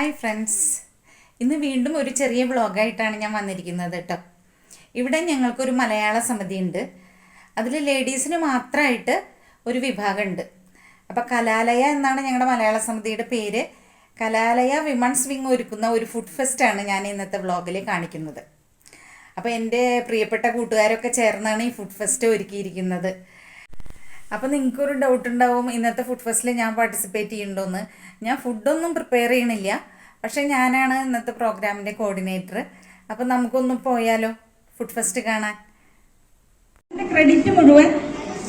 Hi friends, ഇന്ന് വീണ്ടും ഒരു ചെറിയ വ്ളോഗായിട്ടാണ് ഞാൻ വന്നിരിക്കുന്നത് കേട്ടോ. ഇവിടെ ഞങ്ങൾക്കൊരു മലയാള സമിതി ഉണ്ട്. അതിൽ ലേഡീസിന് മാത്രമായിട്ട് ഒരു വിഭാഗമുണ്ട്. അപ്പോൾ കലാലയ എന്നാണ് ഞങ്ങളുടെ മലയാള സമിതിയുടെ പേര്. കലാലയ വിമൺസ് വിങ് ഒരുക്കുന്ന ഒരു ഫുഡ് ഫെസ്റ്റാണ് ഞാൻ ഇന്നത്തെ വ്ളോഗിൽ കാണിക്കുന്നത്. അപ്പോൾ എൻ്റെ പ്രിയപ്പെട്ട കൂട്ടുകാരൊക്കെ ചേർന്നാണ് ഈ ഫുഡ് ഫെസ്റ്റ് ഒരുക്കിയിരിക്കുന്നത്. അപ്പോൾ നിങ്ങൾക്കൊരു ഡൗട്ട് ഉണ്ടാവും, ഇന്നത്തെ ഫുഡ് ഫെസ്റ്റിൽ ഞാൻ പാർട്ടിസിപ്പേറ്റ് ചെയ്യുന്നുണ്ടോയെന്ന്. ഞാൻ ഫുഡൊന്നും പ്രിപ്പയർ ചെയ്യണില്ല, പക്ഷേ ഞാനാണ് ഇന്നത്തെ പ്രോഗ്രാമിൻ്റെ കോർഡിനേറ്റർ. അപ്പോൾ നമുക്കൊന്ന് പോയാലോ ഫുഡ് ഫെസ്റ്റ് കാണാൻ. ക്രെഡിറ്റ് മുഴുവൻ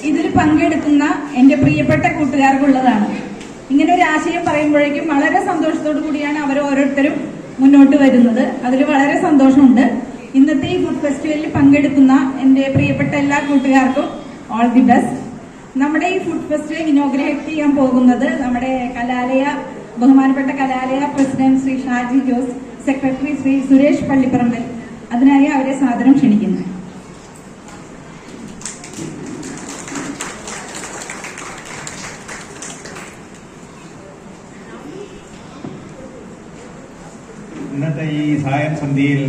ഇതിൽ പങ്കെടുക്കുന്ന എൻ്റെ പ്രിയപ്പെട്ട കൂട്ടുകാർക്കുള്ളതാണ്. ഇങ്ങനെ ഒരു ആശയം പറയുമ്പോഴേക്കും വളരെ സന്തോഷത്തോടു കൂടിയാണ് അവർ ഓരോരുത്തരും മുന്നോട്ട് വരുന്നത്. അതിൽ വളരെ സന്തോഷമുണ്ട്. ഇന്നത്തെ ഈ ഫുഡ് ഫെസ്റ്റിവലിൽ പങ്കെടുക്കുന്ന എൻ്റെ പ്രിയപ്പെട്ട എല്ലാ കൂട്ടുകാർക്കും ഓൾ ദി ബെസ്റ്റ്. നമ്മുടെ ഈ ഫുഡ് ഫെസ്റ്റിവൽ ഇനോഗ്രേറ്റ് ചെയ്യാൻ പോകുന്നത് നമ്മുടെ ബഹുമാനപ്പെട്ട കലാലയ പ്രസിഡന്റ് ശ്രീ ഷാജി ജോസ്, സെക്രട്ടറി ശ്രീ സുരേഷ് പള്ളിപ്പറമ്പിൽ. അതിനായി അവരെ സാദരം ക്ഷണിക്കുന്നു. ഇന്നത്തെ ഈ സായം സന്ധ്യയിൽ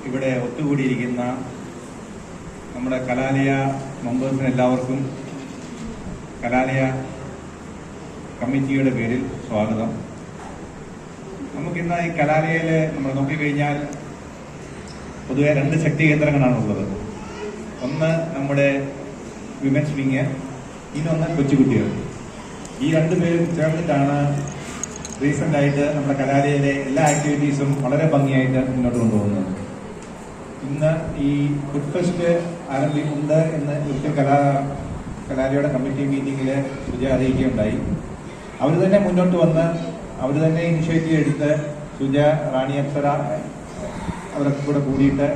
ഇവിടെ ഒത്തുകൂടിയിരിക്കുന്ന നമ്മുടെ കലാലയ മെമ്പേഴ്സിന് എല്ലാവർക്കും കലാലയ കമ്മിറ്റിയുടെ പേരിൽ സ്വാഗതം. നമുക്കിന്ന് ഈ കലാലയയിൽ നമ്മൾ നോക്കിക്കഴിഞ്ഞാൽ പൊതുവെ രണ്ട് ശക്തി കേന്ദ്രങ്ങളാണുള്ളത്. ഒന്ന് നമ്മുടെ വിമൻസ് വിങ്, ഇന്നൊന്ന് കൊച്ചുകുട്ടികൾ. ഈ രണ്ടുപേരും ചേർന്നിട്ടാണ് റീസെൻ്റായിട്ട് നമ്മുടെ കലാലയയിലെ എല്ലാ ആക്ടിവിറ്റീസും വളരെ ഭംഗിയായിട്ട് മുന്നോട്ട് കൊണ്ടുപോകുന്നത്. ഇന്ന് ഈ ഫുഡ് ഫെസ്റ്റ് ആരംഭിക്കുന്നുണ്ട് എന്ന് ഒരിക്കൽ കലാലയയുടെ കമ്മിറ്റി മീറ്റിംഗിൽ സുജ അറിയിക്കുകയുണ്ടായി. അവർ തന്നെ മുന്നോട്ട് വന്ന് അവർ തന്നെ ഇനിഷ്യേറ്റീവ് എടുത്ത് സുജ, റാണി അപ്സര അവരൊക്കെ കൂടെ കൂടിയിട്ട്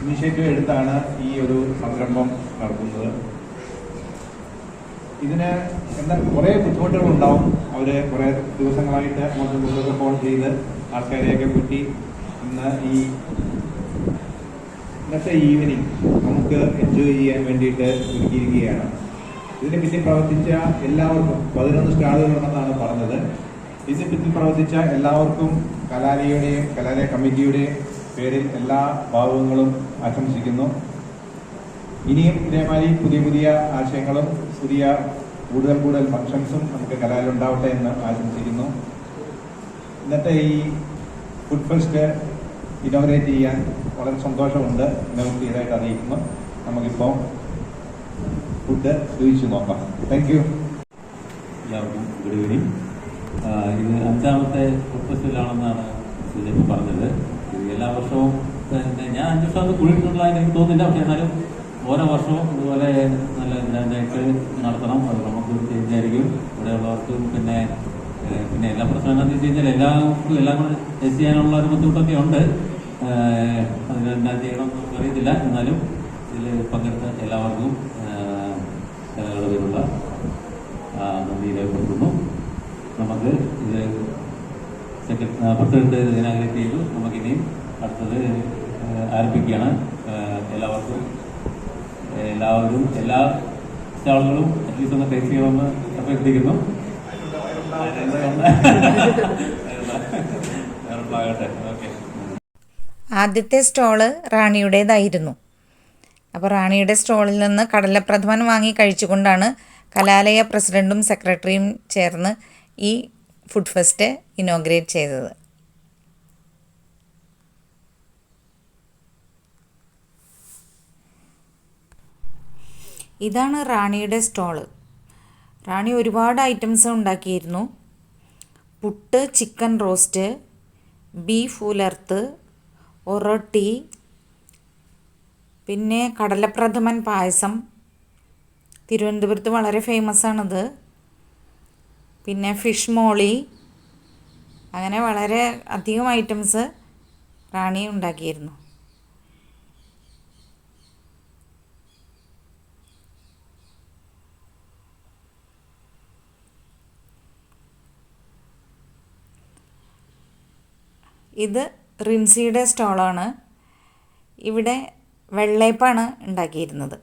ഇനിഷ്യേറ്റീവ് എടുത്താണ് ഈ ഒരു സംരംഭം നടത്തുന്നത്. ഇതിന് എന്താ കുറേ ബുദ്ധിമുട്ടുകളുണ്ടാവും. അവർ കുറേ ദിവസങ്ങളായിട്ട് അങ്ങോട്ടും ഫോൺ ചെയ്ത് ആൾക്കാരെയൊക്കെ കൂട്ടി ഇന്നത്തെ ഈവനിങ് നമുക്ക് എൻജോയ് ചെയ്യാൻ വേണ്ടിയിട്ട് ഒരുക്കിയിരിക്കുകയാണ്. ഇതിന് പിന്നിൽ പ്രവർത്തിച്ച എല്ലാവർക്കും 11 സ്റ്റാളുകളുണ്ടെന്നാണ് പറഞ്ഞത്. ഇതിന് പിന്നിൽ പ്രവർത്തിച്ച എല്ലാവർക്കും കലാലയ കമ്മിറ്റിയുടെയും പേരിൽ എല്ലാ ഭാവങ്ങളും ആശംസിക്കുന്നു. ഇനിയും ഇതേമാതിരി പുതിയ ആശയങ്ങളും കൂടുതൽ ഫംഗ്ഷൻസും നമുക്ക് കലാലയം ഉണ്ടാവട്ടെ എന്ന് ആശംസിക്കുന്നു. ഇന്നത്തെ ഈ ഫുഡ് ഫെസ്റ്റ് ഇനോഗ്രേറ്റ് ചെയ്യാൻ വളരെ സന്തോഷമുണ്ട്. ഇനോഗ്രേറ്റ് ചെയ്തതായിട്ട് അറിയിക്കുന്നു. നമുക്കിപ്പോൾ ഫുഡ് രുചിച്ച് നോക്കാം. Thank you. എല്ലാവർക്കും ഗുഡ് ഈവനിങ്. ഇത് 5ാമത്തെ ഫുഡ് ഫെസ്റ്റിവലാണെന്നാണ് സുജയ്ക്ക് പറഞ്ഞത്. എല്ലാ വർഷവും ഞാൻ 5 വർഷം കൂടിയിട്ടുള്ളതായിട്ട് എനിക്ക് തോന്നുന്നില്ല, പക്ഷേ എന്നാലും ഓരോ വർഷവും ഇതുപോലെ നല്ല ഗ്രാൻഡായിട്ട് നടത്തണം. അത് നമുക്ക് ചേഞ്ചായിരിക്കും. ഇവിടെയുള്ളവർക്കും പിന്നെ എല്ലാ പ്രശ്നം എന്താണെന്ന് വെച്ച് കഴിഞ്ഞാൽ എല്ലാവർക്കും എല്ലാം കൂടെ ടെസ്റ്റ് ചെയ്യാനുള്ള ഒരു ബുദ്ധിമുട്ടൊക്കെ ഉണ്ട്. അതിന് എന്താ ചെയ്യണം എന്ന് അറിയത്തില്ല. എന്നാലും ഇതിൽ പങ്കെടുത്ത എല്ലാവർക്കും കലകളുടെ പേരുള്ള നന്ദി രേഖപ്പെടുത്തുന്നു. നമുക്ക് ഇത് പ്രസിഡന്റ് ഇനാഗ്രേറ്റ് ചെയ്തു. നമുക്കിനിയും അടുത്തത് ആരംഭിക്കുകയാണ്. എല്ലാവരും എല്ലാ സ്റ്റാളുകളും അറ്റ്ലീസ്റ്റ് ഒന്ന് ടേസ്റ്റ് ചെയ്യണമെന്ന് അഭ്യർത്ഥിക്കുന്നു. ആദ്യത്തെ സ്റ്റോള് റാണിയുടേതായിരുന്നു. അപ്പോൾ റാണിയുടെ സ്റ്റോളിൽ നിന്ന് കടലപ്രഥമൻ വാങ്ങി കഴിച്ചുകൊണ്ടാണ് കലാലയ പ്രസിഡൻറ്റും സെക്രട്ടറിയും ചേർന്ന് ഈ ഫുഡ് ഫെസ്റ്റ് ഇനോഗ്രേറ്റ് ചെയ്തത്. ഇതാണ് റാണിയുടെ സ്റ്റോള്. റാണി ഒരുപാട് ഐറ്റംസ് ഉണ്ടാക്കിയിരുന്നു. പുട്ട്, ചിക്കൻ റോസ്റ്റ്, ബീഫ് ഉലർത്ത്, ഒറൊട്ടി, പിന്നെ കടലപ്രഥമൻ പായസം, തിരുവനന്തപുരത്ത് വളരെ ഫേമസ് ആണിത്. പിന്നെ ഫിഷ് മോളി, അങ്ങനെ വളരെ അധികം ഐറ്റംസ് റാണി ഉണ്ടാക്കിയിരുന്നു. ഇത് റിൻസിയുടെ സ്റ്റോളാണ്. ഇവിടെ വെള്ളയപ്പാണ് ഉണ്ടാക്കിയിരുന്നത്.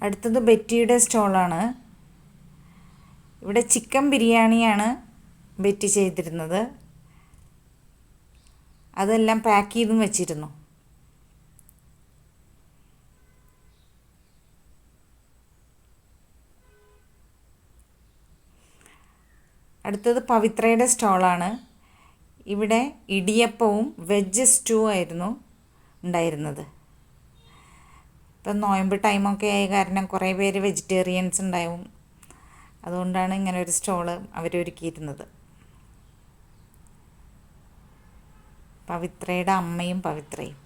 അടുത്തത് ബെറ്റിയുടെ സ്റ്റോളാണ്. ഇവിടെ ചിക്കൻ ബിരിയാണിയാണ് ബെറ്റി ചെയ്തിരുന്നത്. അതെല്ലാം പാക്ക് ചെയ്തും വെച്ചിരുന്നു. അടുത്തത് പവിത്രയുടെ സ്റ്റോളാണ്. ഇവിടെ ഇടിയപ്പവും വെജ് സ്റ്റൂ ആയിരുന്നു ഉണ്ടായിരുന്നത്. ഇപ്പം നോയമ്പ് ടൈമൊക്കെ ആയ കാരണം കുറേ പേര് വെജിറ്റേറിയൻസ് ഉണ്ടാവും. അതുകൊണ്ടാണ് ഇങ്ങനെ ഒരു സ്റ്റോള് അവരൊരുക്കിയിരുന്നത്. പവിത്രയുടെ അമ്മയും പവിത്രയും.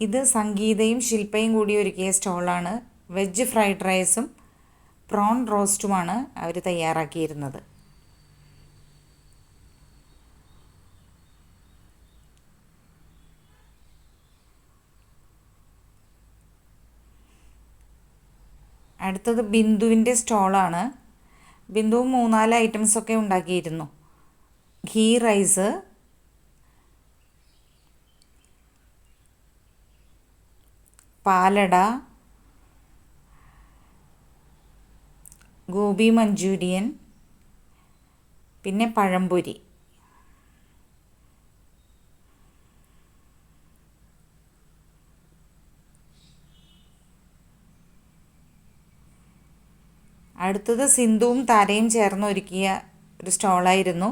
ഇത് സംഗീതയും ശില്പയും കൂടി ഒരുക്കിയ സ്റ്റോളാണ്. വെജ് ഫ്രൈഡ് റൈസും പ്രോൺ റോസ്റ്റുമാണ് അവർ തയ്യാറാക്കിയിരുന്നത്. അടുത്തത് ബിന്ദുവിൻ്റെ സ്റ്റോളാണ്. ബിന്ദു 3-4 ഐറ്റംസൊക്കെ ഉണ്ടാക്കിയിരുന്നു. ഘീ റൈസ്, പാലട, ഗോബി മഞ്ചൂരിയൻ, പിന്നെ പഴംപൊരി. അടുത്തത് സിന്ധുവും താരയും ചേർന്ന് ഒരുക്കിയ ഒരു സ്റ്റോളായിരുന്നു.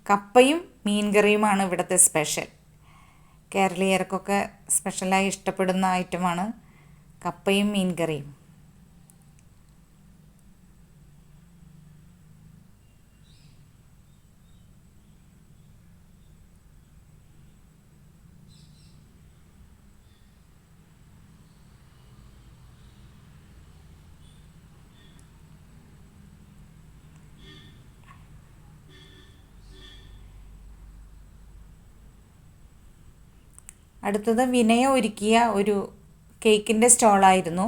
കപ്പയും മീൻകറിയുമാണ് ഇവിടുത്തെ സ്പെഷ്യൽ. കേരളീയർക്കൊക്കെ സ്പെഷ്യലായി ഇഷ്ടപ്പെടുന്ന ഐറ്റമാണ് കപ്പയും മീൻകറിയും. അടുത്തത് വിനയ ഒരുക്കിയ ഒരു കേക്കിൻ്റെ സ്റ്റോളായിരുന്നു.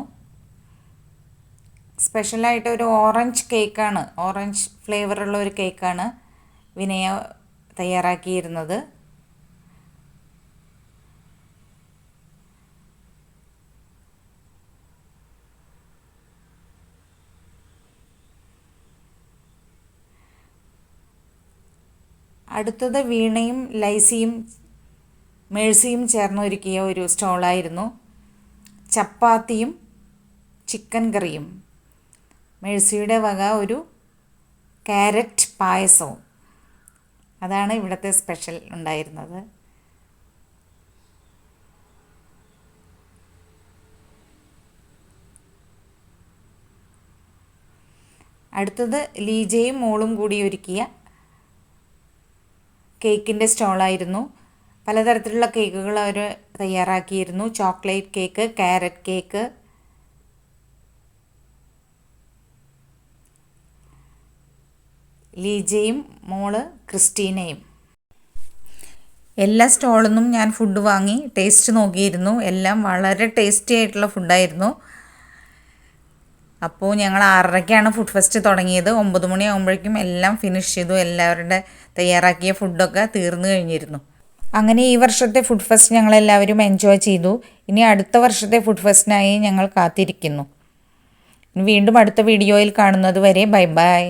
സ്പെഷ്യലായിട്ട് ഒരു ഓറഞ്ച് കേക്കാണ്, ഓറഞ്ച് ഫ്ലേവറുള്ള ഒരു കേക്കാണ് വിനയ തയ്യാറാക്കിയിരുന്നത്. അടുത്തത് വീണയും ലൈസിയും മേഴ്സിയും ചേർന്നൊരുക്കിയ ഒരു സ്റ്റോളായിരുന്നു. ചപ്പാത്തിയും ചിക്കൻ കറിയും, മേഴ്സിയുടെ വക ഒരു ക്യാരറ്റ് പായസവും, അതാണ് ഇവിടുത്തെ സ്പെഷ്യൽ ഉണ്ടായിരുന്നത്. അടുത്തത് ലീജയും മോളും കൂടി ഒരുക്കിയ കേക്കിൻ്റെ സ്റ്റോളായിരുന്നു. പലതരത്തിലുള്ള കേക്കുകൾ അവർ തയ്യാറാക്കിയിരുന്നു. ചോക്ലേറ്റ് കേക്ക്, ക്യാരറ്റ് കേക്ക്, ലീജയും മോള് ക്രിസ്റ്റീനയും. എല്ലാ സ്റ്റോളിൽ നിന്നും ഞാൻ ഫുഡ് വാങ്ങി ടേസ്റ്റ് നോക്കിയിരുന്നു. എല്ലാം വളരെ ടേസ്റ്റി ആയിട്ടുള്ള ഫുഡായിരുന്നു. അപ്പോൾ ഞങ്ങൾ 6:30ക്കാണ് ഫുഡ് ഫെസ്റ്റ് തുടങ്ങിയത്. 9 മണിയാകുമ്പോഴേക്കും എല്ലാം ഫിനിഷ് ചെയ്തു. എല്ലാവരുടെ തയ്യാറാക്കിയ ഫുഡൊക്കെ തീർന്നു കഴിഞ്ഞിരുന്നു. അങ്ങനെ ഈ വർഷത്തെ ഫുഡ് ഫെസ്റ്റ് ഞങ്ങളെല്ലാവരും എൻജോയ് ചെയ്തു. ഇനി അടുത്ത വർഷത്തെ ഫുഡ് ഫെസ്റ്റിനായി ഞങ്ങൾ കാത്തിരിക്കുന്നു. വീണ്ടും അടുത്ത വീഡിയോയിൽ കാണുന്നത് വരെ ബൈ ബൈ.